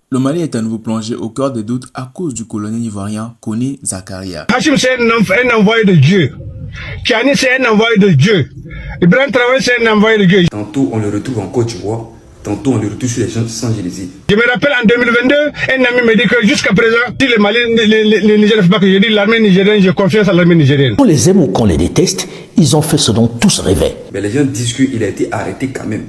Le Mali est à nouveau plongé au cœur des doutes à cause du colonel ivoirien Kone Zakaria. Hachim, c'est un envoyé de Dieu. Tiani, c'est un envoyé de Dieu. Ibrahim Traoré, c'est un envoyé de Dieu. Tantôt on le retrouve en Côte d'Ivoire, tantôt on le retrouve sur les Champs-Élysées. Je me rappelle en 2022, un ami me dit que jusqu'à présent, si le Mali, les Nigériens ne font pas que je dis l'armée nigérienne, j'ai confiance à l'armée nigérienne. Qu'on les aime ou qu'on les déteste, ils ont fait ce dont tous rêvaient. Mais les gens disent qu'il a été arrêté quand même.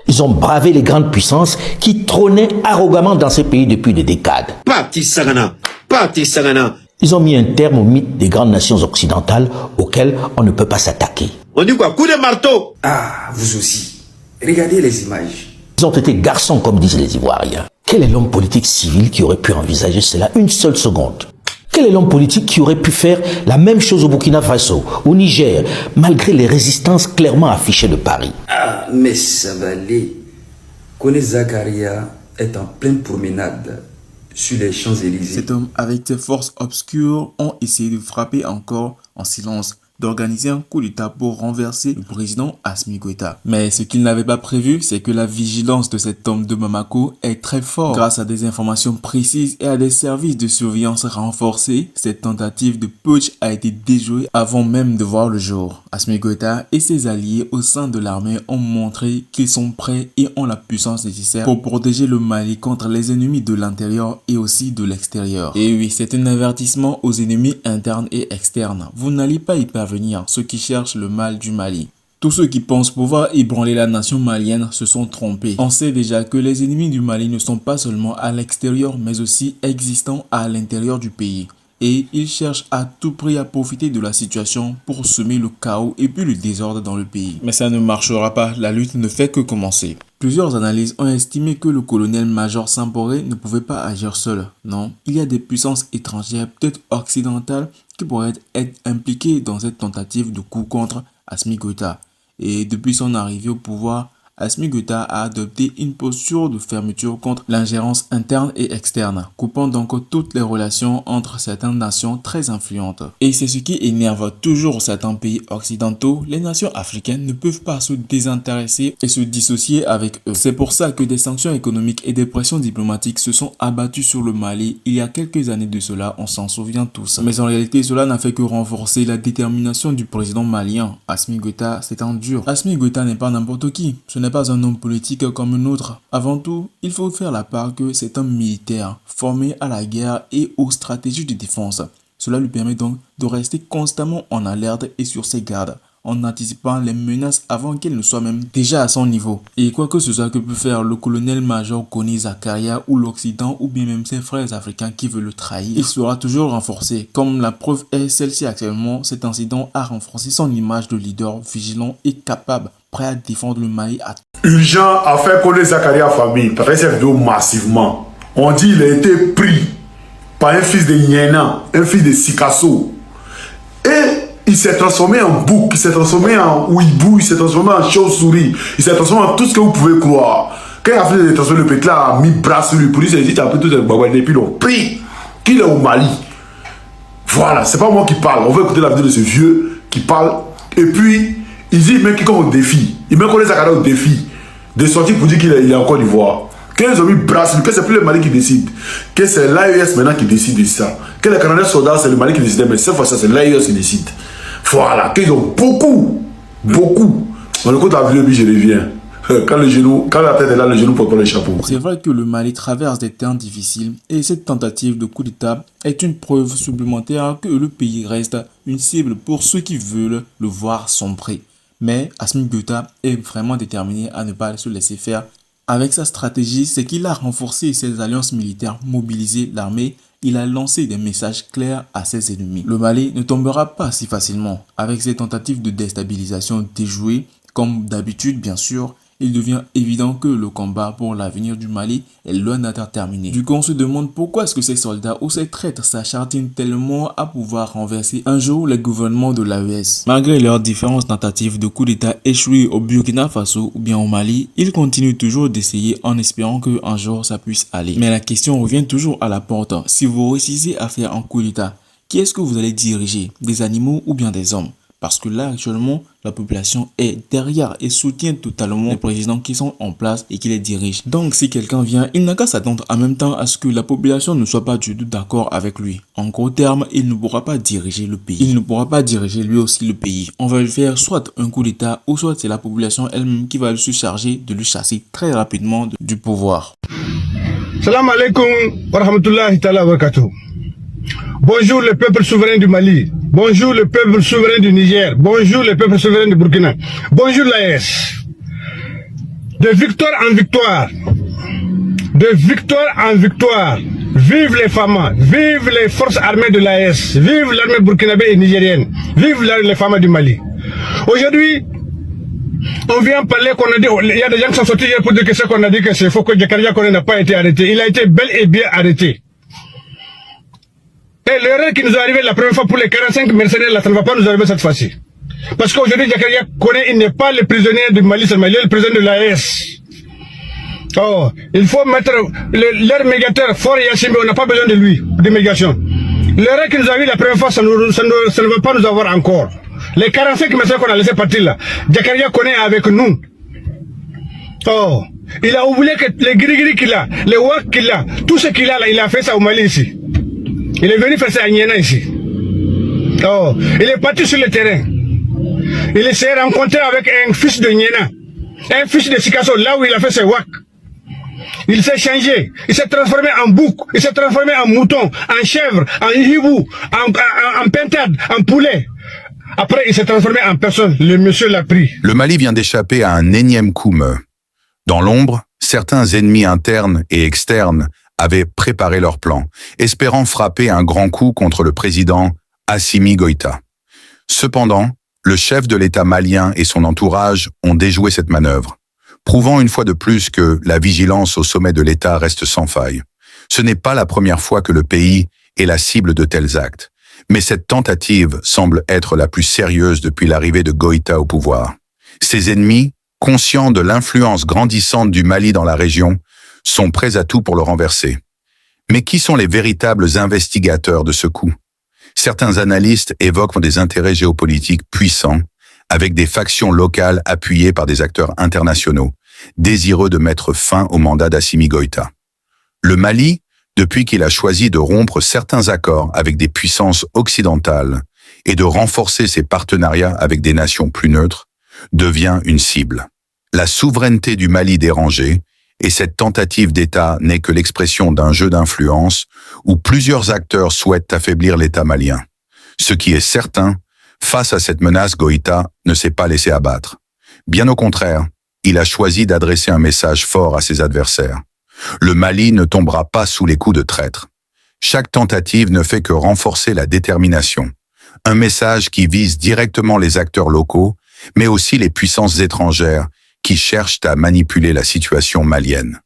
Ils ont bravé les grandes puissances qui trônaient arrogamment dans ces pays depuis des décades. Parti Sagana, parti Sagana. Ils ont mis un terme au mythe des grandes nations occidentales auxquelles on ne peut pas s'attaquer. On dit quoi? Coup de marteau. Ah, vous aussi. Regardez les images. Ils ont été garçons comme disent les Ivoiriens. Quel est l'homme politique civil qui aurait pu envisager cela une seule seconde? Quel est l'homme politique qui aurait pu faire la même chose au Burkina Faso, au Niger, malgré les résistances clairement affichées de Paris? Ah, mais ça va aller. Kone Zakaria est en pleine promenade sur les Champs-Élysées. Cet homme, avec ses forces obscures, ont essayé de frapper encore en silence, d'organiser un coup d'État pour renverser le président Assimi Goïta. Mais ce qu'il n'avait pas prévu, c'est que la vigilance de cet homme de Bamako est très forte. Grâce à des informations précises et à des services de surveillance renforcés, cette tentative de putsch a été déjouée avant même de voir le jour. Assimi Goïta et ses alliés au sein de l'armée ont montré qu'ils sont prêts et ont la puissance nécessaire pour protéger le Mali contre les ennemis de l'intérieur et aussi de l'extérieur. Et oui, c'est un avertissement aux ennemis internes et externes. Vous n'allez pas y parvenir, ceux qui cherchent le mal du Mali. Tous ceux qui pensent pouvoir ébranler la nation malienne se sont trompés. On sait déjà que les ennemis du Mali ne sont pas seulement à l'extérieur mais aussi existants à l'intérieur du pays. Et ils cherchent à tout prix à profiter de la situation pour semer le chaos et puis le désordre dans le pays. Mais ça ne marchera pas, la lutte ne fait que commencer. Plusieurs analyses ont estimé que le colonel-major Samporé ne pouvait pas agir seul. Non, il y a des puissances étrangères, peut-être occidentales, qui pourraient être impliquées dans cette tentative de coup contre Assimi Goïta. Et depuis son arrivée au pouvoir, Assimi Goïta a adopté une posture de fermeture contre l'ingérence interne et externe, coupant donc toutes les relations entre certaines nations très influentes. Et c'est ce qui énerve toujours certains pays occidentaux. Les nations africaines ne peuvent pas se désintéresser et se dissocier avec eux. C'est pour ça que des sanctions économiques et des pressions diplomatiques se sont abattues sur le Mali il y a quelques années de cela, on s'en souvient tous. Mais en réalité, cela n'a fait que renforcer la détermination du président malien. Assimi Goïta, c'est un dur. Assimi Goïta n'est pas n'importe qui. Ce n'est pas un homme politique comme un autre. Avant tout, il faut faire la part que c'est un militaire formé à la guerre et aux stratégies de défense. Cela lui permet donc de rester constamment en alerte et sur ses gardes, en anticipant les menaces avant qu'elles ne soient même déjà à son niveau. Et quoi que ce soit que peut faire le colonel-major Kone Zakaria ou l'Occident ou bien même ses frères africains qui veulent le trahir, il sera toujours renforcé. Comme la preuve est celle-ci actuellement, cet incident a renforcé son image de leader vigilant et capable, prêt à défendre le Mali à urgent à faire Kone Zakaria famille, parce que cette vidéo massivement. On dit qu'il a été pris par un fils de Niena, un fils de Sikasso. Et il s'est transformé en bouc, il s'est transformé en ouibou, il s'est transformé en chauve-souris, il s'est transformé en tout ce que vous pouvez croire. Quand il a fait de transformer, le petit là a mis bras sur lui, pour lui, il a pris tout le babouin et puis ils l'ont pris. Qu'il est au Mali. Voilà, c'est pas moi qui parle. On va écouter la vidéo de ce vieux qui parle. Et puis, il dit, il met quelqu'un au défi. Il met Kone Zakaria au défi de sortir pour dire qu'il est en Côte d'Ivoire. Quand ils ont mis bras sur lui, que c'est plus le Mali qui décide, que c'est l'AES maintenant qui décide de ça, que les Canadiens soldats, c'est le Mali qui décide, mais cette fois-ci, c'est l'AES qui décide. Voilà, qu'ils ont beaucoup. On écoute la vidéo et puis je reviens. Quand la tête est là, le genou porte pas le chapeau. C'est vrai que le Mali traverse des temps difficiles et cette tentative de coup d'État est une preuve supplémentaire que le pays reste une cible pour ceux qui veulent le voir sombrer. Mais Assimi Goïta est vraiment déterminé à ne pas se laisser faire. Avec sa stratégie, c'est qu'il a renforcé ses alliances militaires, mobilisé l'armée. Il a lancé des messages clairs à ses ennemis. Le Mali ne tombera pas si facilement. Avec ses tentatives de déstabilisation déjouées, comme d'habitude bien sûr, il devient évident que le combat pour l'avenir du Mali est loin d'être terminé. Du coup, on se demande pourquoi est-ce que ces soldats ou ces traîtres s'acharnent tellement à pouvoir renverser un jour les gouvernements de l'AES. Malgré leurs différentes tentatives de coup d'État échouées au Burkina Faso ou bien au Mali, ils continuent toujours d'essayer en espérant qu'un jour ça puisse aller. Mais la question revient toujours à la porte. Si vous réussissez à faire un coup d'État, qui est-ce que vous allez diriger? Des animaux ou bien des hommes? Parce que là, actuellement, la population est derrière et soutient totalement les présidents qui sont en place et qui les dirigent. Donc, si quelqu'un vient, il n'a qu'à s'attendre en même temps à ce que la population ne soit pas du tout d'accord avec lui. En gros termes, il ne pourra pas diriger le pays. Il ne pourra pas diriger lui aussi le pays. On va lui faire soit un coup d'état ou soit c'est la population elle-même qui va se charger de lui chasser très rapidement du pouvoir. Salam alaikum wa rahmatullahi ta'ala wa barakatuh. Bonjour le peuple souverain du Mali. Bonjour le peuple souverain du Niger. Bonjour le peuple souverain du Burkina. Bonjour l'AES. De victoire en victoire. De victoire en victoire. Vive les FAMA. Vive les forces armées de l'AES. Vive l'armée burkinabé et nigérienne. Vive les FAMA du Mali. Aujourd'hui, on vient parler qu'on a dit, il y a des gens qui sont sortis hier pour dire que ce qu'on a dit que c'est faux, que Jakaria Kone n'a pas été arrêté. Il a été bel et bien arrêté. Et l'erreur qui nous est arrivée la première fois pour les 45 mercenaires, là, ça ne va pas nous arriver cette fois-ci. Parce qu'aujourd'hui, Jakaria Kone, il n'est pas le prisonnier du Mali seulement, il est le prisonnier de l'AES. Oh, il faut mettre leur médiateur fort Yassine, mais on n'a pas besoin de lui, de médiation. L'erreur qui nous a arrivée la première fois, ça ne va pas nous avoir encore. Les 45 mercenaires qu'on a laissé partir là, Jakaria Kone est avec nous. Oh, il a oublié que les gris qu'il a, les wak qu'il a, tout ce qu'il a là, il a fait ça au Mali ici. Il est venu faire ça à Niena ici. Oh, il est parti sur le terrain. Il s'est rencontré avec un fils de Niena, un fils de Sikasso, là où il a fait ses wak. Il s'est changé, il s'est transformé en bouc, il s'est transformé en mouton, en chèvre, en hibou, en pintade, en poulet. Après, il s'est transformé en personne. Le monsieur l'a pris. Le Mali vient d'échapper à un énième coup meu. Dans l'ombre, certains ennemis internes et externes avaient préparé leur plan, espérant frapper un grand coup contre le président Assimi Goïta. Cependant, le chef de l'État malien et son entourage ont déjoué cette manœuvre, prouvant une fois de plus que la vigilance au sommet de l'État reste sans faille. Ce n'est pas la première fois que le pays est la cible de tels actes, mais cette tentative semble être la plus sérieuse depuis l'arrivée de Goïta au pouvoir. Ses ennemis, conscients de l'influence grandissante du Mali dans la région, sont prêts à tout pour le renverser. Mais qui sont les véritables investigateurs de ce coup? Certains analystes évoquent des intérêts géopolitiques puissants, avec des factions locales appuyées par des acteurs internationaux, désireux de mettre fin au mandat d'Assimi Goïta. Le Mali, depuis qu'il a choisi de rompre certains accords avec des puissances occidentales et de renforcer ses partenariats avec des nations plus neutres, devient une cible. La souveraineté du Mali dérangée, et cette tentative d'État n'est que l'expression d'un jeu d'influence où plusieurs acteurs souhaitent affaiblir l'État malien. Ce qui est certain, face à cette menace, Goïta ne s'est pas laissé abattre. Bien au contraire, il a choisi d'adresser un message fort à ses adversaires. Le Mali ne tombera pas sous les coups de traître. Chaque tentative ne fait que renforcer la détermination. Un message qui vise directement les acteurs locaux, mais aussi les puissances étrangères qui cherchent à manipuler la situation malienne.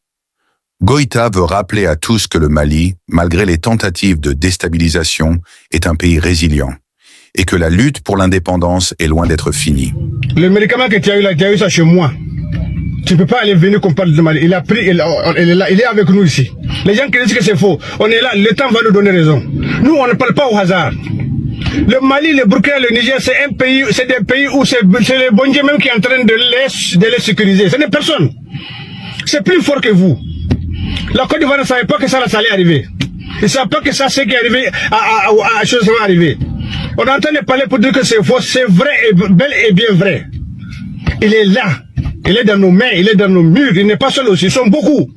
Goïta veut rappeler à tous que le Mali, malgré les tentatives de déstabilisation, est un pays résilient et que la lutte pour l'indépendance est loin d'être finie. Le médicament que tu as eu là, tu as eu ça chez moi. Tu ne peux pas aller venir qu'on parle de Mali. Il a pris, il est là, il est avec nous ici. Les gens qui disent que c'est faux, on est là, le temps va nous donner raison. Nous, on ne parle pas au hasard. Le Mali, le Burkina, le Niger, c'est un pays, c'est des pays où c'est le bon Dieu même qui est en train de les sécuriser. Ce n'est personne. C'est plus fort que vous. La Côte d'Ivoire ne savait pas que ça allait arriver. Ils ne savent pas que ça, c'est qui est arrivé, à chose va arriver. On est en train de parler pour dire que c'est faux, c'est vrai, et bel et bien vrai. Il est là. Il est dans nos mains, il est dans nos murs, il n'est pas seul aussi, ils sont beaucoup.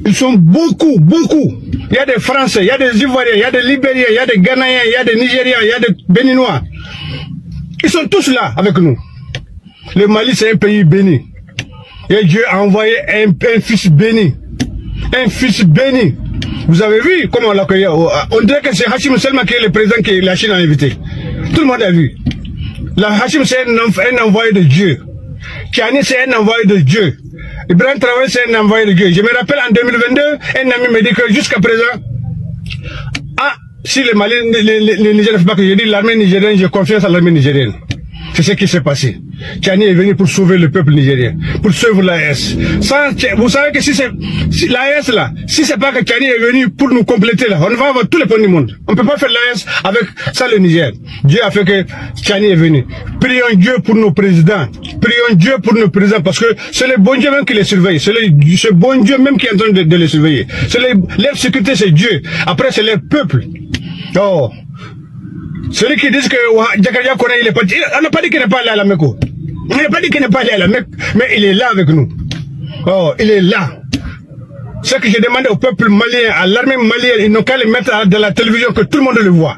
Ils sont beaucoup, beaucoup. Il y a des Français, il y a des Ivoiriens, il y a des Libériens, il y a des Ghanéens, il y a des Nigériens, il y a des Béninois. Ils sont tous là avec nous. Le Mali, c'est un pays béni. Et Dieu a envoyé un fils béni. Un fils béni. Vous avez vu comment on l'a accueilli? On dirait que c'est Hachim seulement qui est le président que la Chine a invité. Tout le monde a vu. Hachim, c'est un envoyé de Dieu. Tiani, c'est un envoyé de Dieu. Ibrahim Traoré, c'est un envoyé de Dieu. Je me rappelle en 2022, un ami me dit que jusqu'à présent, si le Mali, le Niger ne fait pas que je dis l'armée nigérienne, j'ai confiance à l'armée nigérienne. C'est ce qui s'est passé. Tchani est venu pour sauver le peuple nigérien, pour sauver l'AES. Vous savez que si l'AES là, si c'est pas que Tchani est venu pour nous compléter là, on va avoir tous les points du monde. On peut pas faire l'AES avec ça le Niger. Dieu a fait que Tchani est venu. Prions Dieu pour nos présidents. Prions Dieu pour nos présidents parce que c'est le bon Dieu même qui les surveille. C'est le bon Dieu même qui est en train de les surveiller. Leur sécurité c'est Dieu. Après c'est le peuple. Oh. Celui qui dit que Zakaria Kone il est parti, on n'a pas dit qu'il n'est pas allé à la Mecque. On n'a pas dit qu'il n'est pas allé à la Mecque, mais il est là avec nous. Oh, il est là. Ce que j'ai demandé au peuple malien, à l'armée malienne, ils n'ont qu'à le mettre dans la télévision que tout le monde le voit.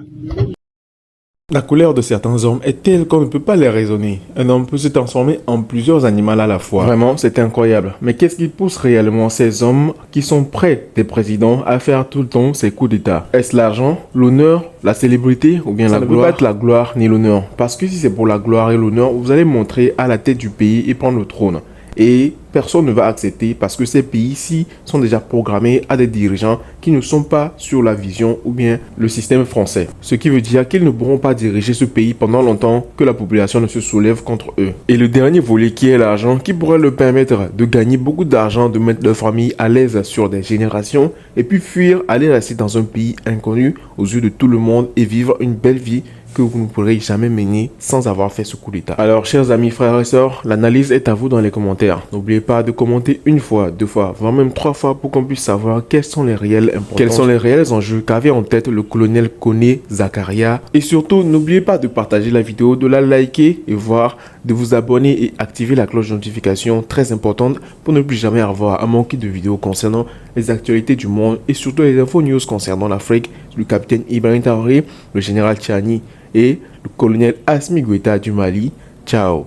La colère de certains hommes est telle qu'on ne peut pas les raisonner. Un homme peut se transformer en plusieurs animaux à la fois. Vraiment, c'est incroyable. Mais qu'est-ce qui pousse réellement ces hommes qui sont près des présidents à faire tout le temps ces coups d'État? Est-ce l'argent, l'honneur, la célébrité ou bien la gloire? Ça ne peut pas être la gloire ni l'honneur. Parce que si c'est pour la gloire et l'honneur, vous allez montrer à la tête du pays et prendre le trône. Et personne ne va accepter parce que ces pays-ci sont déjà programmés à des dirigeants qui ne sont pas sur la vision ou bien le système français. Ce qui veut dire qu'ils ne pourront pas diriger ce pays pendant longtemps que la population ne se soulève contre eux. Et le dernier volet qui est l'argent, qui pourrait leur permettre de gagner beaucoup d'argent, de mettre leur famille à l'aise sur des générations et puis fuir, aller rester dans un pays inconnu aux yeux de tout le monde et vivre une belle vie que vous ne pourrez jamais mener sans avoir fait ce coup d'état. Alors, chers amis, frères et sœurs, l'analyse est à vous dans les commentaires. N'oubliez pas de commenter une fois, deux fois, voire même 3 fois pour qu'on puisse savoir quels sont les réels importants, quels sont les réels enjeux qu'avait en tête le colonel Kone Zakaria. Et surtout, n'oubliez pas de partager la vidéo, de la liker et voir, de vous abonner et activer la cloche de notification, très importante pour ne plus jamais avoir à manquer de vidéos concernant les actualités du monde et surtout les infos news concernant l'Afrique, le capitaine Ibrahim Traoré, le général Tchani et le colonel Assimi Goïta du Mali. Ciao.